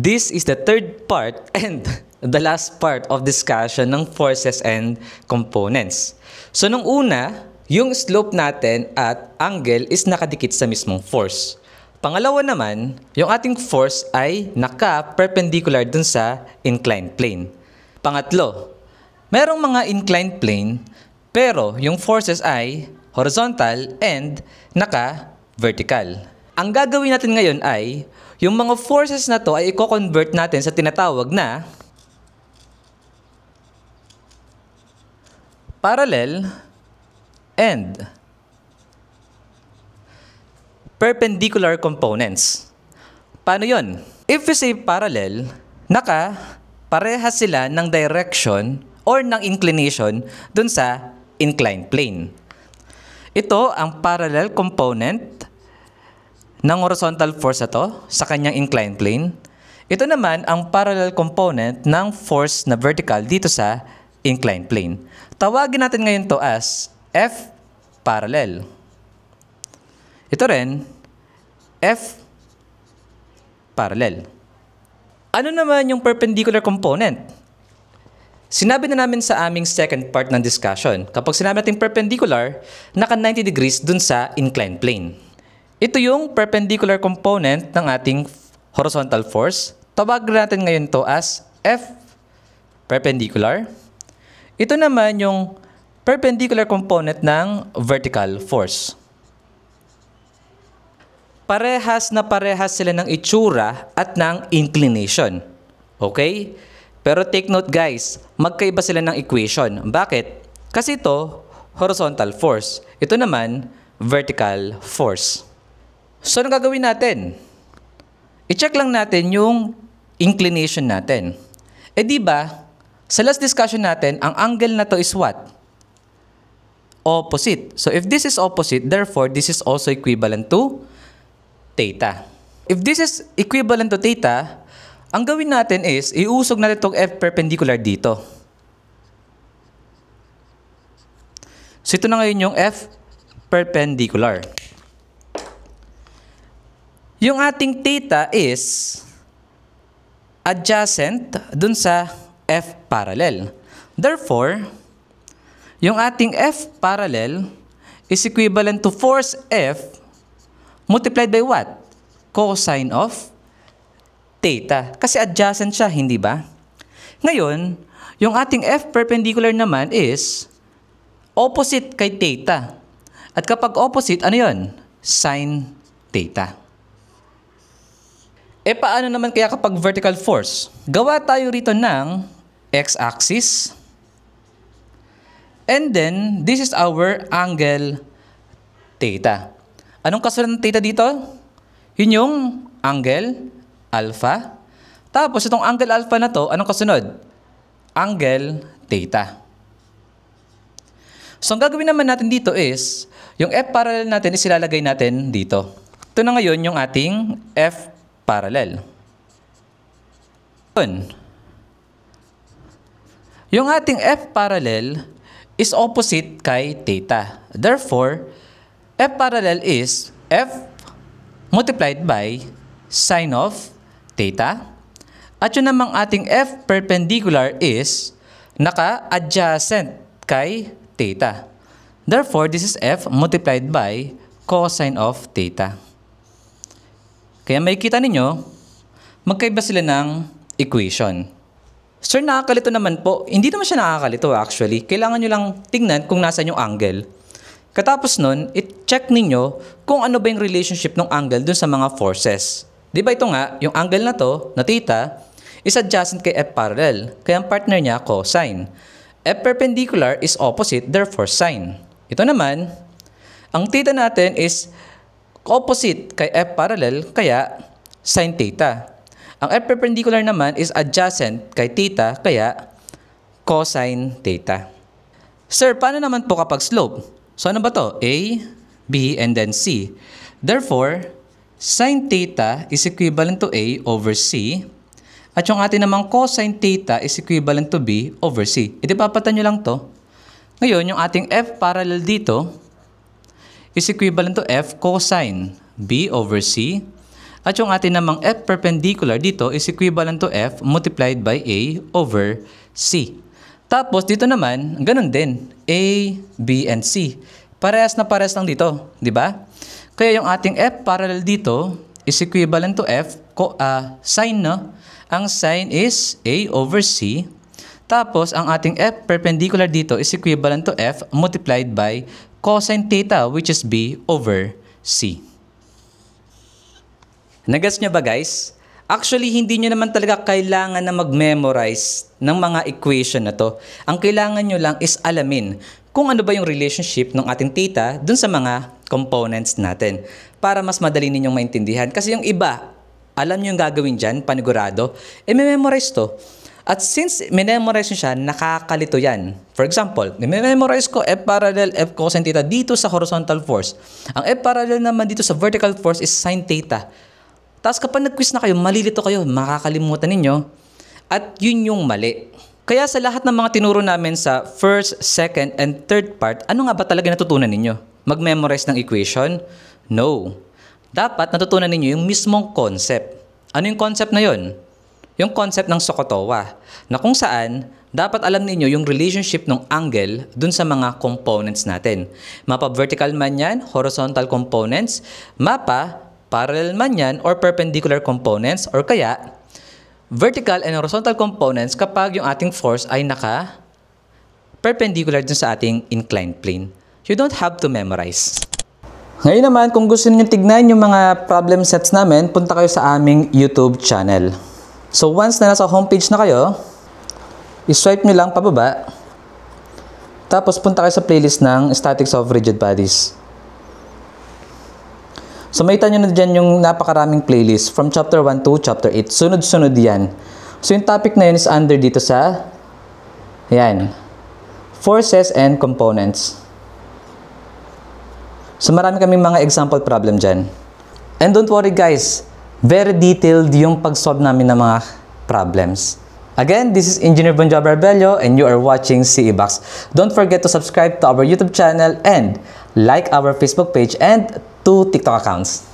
This is the third part and the last part of discussion ng forces and components. So nung una, yung slope natin at angle is nakadikit sa mismong force. Pangalawa naman, yung ating force ay naka-perpendicular dun sa inclined plane. Pangatlo, merong mga inclined plane pero yung forces ay horizontal and naka-vertical. Ang gagawin natin ngayon ay yung mga forces na to ay i-convert natin sa tinatawag na parallel and perpendicular components. Paano yon? If we say parallel, parehas sila ng direction or ng inclination dun sa inclined plane. Ito ang parallel component ng horizontal force na to sa kanyang inclined plane. Ito naman ang parallel component ng force na vertical dito sa inclined plane. Tawagin natin ngayon to as F parallel. Ito rin, F parallel. Ano naman yung perpendicular component? Sinabi na namin sa aming second part ng discussion, kapag sinabi natin perpendicular, naka 90 degrees dun sa inclined plane. Ito yung perpendicular component ng ating horizontal force. Tawagin natin ngayon to as F perpendicular. Ito naman yung perpendicular component ng vertical force. Parehas na parehas sila ng itsura at ng inclination. Okay? Pero take note guys, magkaiba sila ng equation. Bakit? Kasi ito, horizontal force. Ito naman, vertical force. So, ano gagawin natin? I-check lang natin yung inclination natin. Eh di ba, sa last discussion natin, ang angle na to is what? Opposite. So, if this is opposite, therefore, this is also equivalent to theta. If this is equivalent to theta, ang gawin natin is, iusog natin itong F perpendicular dito. So, ito na ngayon yung F perpendicular. Yung ating theta is adjacent dun sa F parallel. Therefore, yung ating F parallel is equivalent to force F multiplied by what? Cosine of theta. Kasi adjacent siya, hindi ba? Ngayon, yung ating F perpendicular naman is opposite kay theta. At kapag opposite, ano yun? Sin theta. E paano naman kaya kapag vertical force? Gawa tayo rito ng x-axis. And then, this is our angle theta. Anong kasunod ng theta dito? Yun yung angle alpha. Tapos itong angle alpha na to, anong kasunod? Angle theta. So ang gagawin naman natin dito is, yung F parallel natin is ilalagay natin dito. Ito na ngayon yung ating F parallel. Yung ating F parallel is opposite kay theta. Therefore, F parallel is F multiplied by sine of theta. At yun namang ating F perpendicular is naka-adjacent kay theta. Therefore, this is F multiplied by cosine of theta. Kaya makikita ninyo, magkaiba sila ng equation. Sir, nakakalito naman po. Hindi naman siya nakakalito actually. Kailangan nyo lang tingnan kung nasaan yung angle. Katapos nun, i-check ninyo kung ano ba yung relationship ng angle dun sa mga forces. Di ba ito nga, yung angle na to, na theta, is adjacent kay F parallel. Kaya ang partner niya, cosine. F perpendicular is opposite, therefore sine. Ito naman, ang theta natin is opposite kay F parallel, kaya sin theta. Ang F perpendicular naman is adjacent kay theta, kaya cosine theta. Sir, paano naman po kapag slope? So ano ba to? A, B, and then C. Therefore, sin theta is equivalent to A over C. At yung atin namang cosine theta is equivalent to B over C. E di papatan nyo lang to. Ngayon, yung ating F parallel dito is equivalent to F cosine B over C. At yung atin namang F perpendicular dito is equivalent to F multiplied by A over C. Tapos dito naman, ganun din. A, B, and C. Parehas na parehas lang dito, di ba? Kaya yung ating F parallel dito is equivalent to F, sine, no? Ang sine is A over C. Tapos, ang ating F perpendicular dito is equivalent to F multiplied by cosine theta, which is B over C. Nagets nyo ba guys? Actually, hindi nyo naman talaga kailangan na mag-memorize ng mga equation na to. Ang kailangan nyo lang is alamin kung ano ba yung relationship ng ating theta dun sa mga components natin para mas madali ninyong maintindihan. Kasi yung iba, alam nyo yung gagawin dyan, panigurado, memorize to. At since memorize nyo siya, nakakalito yan. For example, memorize ko F parallel F cosine theta dito sa horizontal force. Ang F parallel naman dito sa vertical force is sine theta. Tapos kapag nag-quiz na kayo, malilito kayo, makakalimutan ninyo. At yun yung mali. Kaya sa lahat ng mga tinuro namin sa first, second, and third part, ano nga ba talaga natutunan ninyo? Mag-memorize ng equation? No. Dapat natutunan ninyo yung mismong concept. Ano yung concept na yun? Yung concept ng SOHCAHTOA, na kung saan dapat alam ninyo yung relationship ng angle dun sa mga components natin. Mapa vertical man yan, horizontal components, mapa parallel man yan, or perpendicular components, or kaya vertical and horizontal components kapag yung ating force ay perpendicular dun sa ating inclined plane. You don't have to memorize. Ngayon naman, kung gusto niyo tignan yung mga problem sets namin, punta kayo sa aming YouTube channel. So once na nasa homepage na kayo, i-swipe nyo lang pababa, tapos punta kayo sa playlist ng Statics of Rigid Bodies. So makita nyo na dyan yung napakaraming playlist from chapter 1 to chapter 8. Sunod-sunod yan. So yung topic na yun is under dito sa forces and components. So marami kaming mga example problem dyan. And don't worry guys, very detailed yung pag-solve namin ng mga problems. Again, this is Engineer Bonjour Barbello and you are watching CEBox. Don't forget to subscribe to our YouTube channel and like our Facebook page and 2 TikTok accounts.